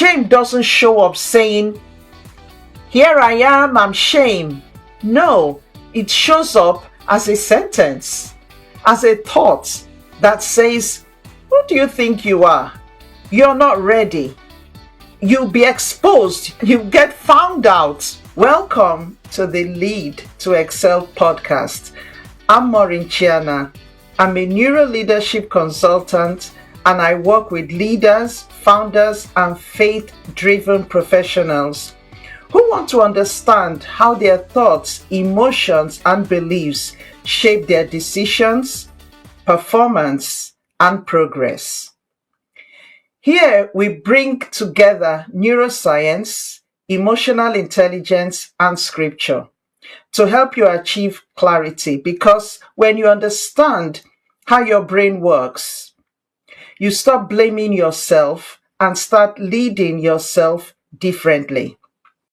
Shame doesn't show up saying, "Here I am, I'm shame." No, it shows up as a sentence, as a thought that says, "Who do you think you are? You're not ready. You'll be exposed. You get found out." Welcome to the Lead to Excel podcast. I'm Maureen Chiana. I'm a neuro leadership consultant, and I work with leaders, founders, and faith-driven professionals who want to understand how their thoughts, emotions, and beliefs shape their decisions, performance, and progress. Here we bring together neuroscience, emotional intelligence, and scripture to help you achieve clarity, because when you understand how your brain works, you stop blaming yourself and start leading yourself differently.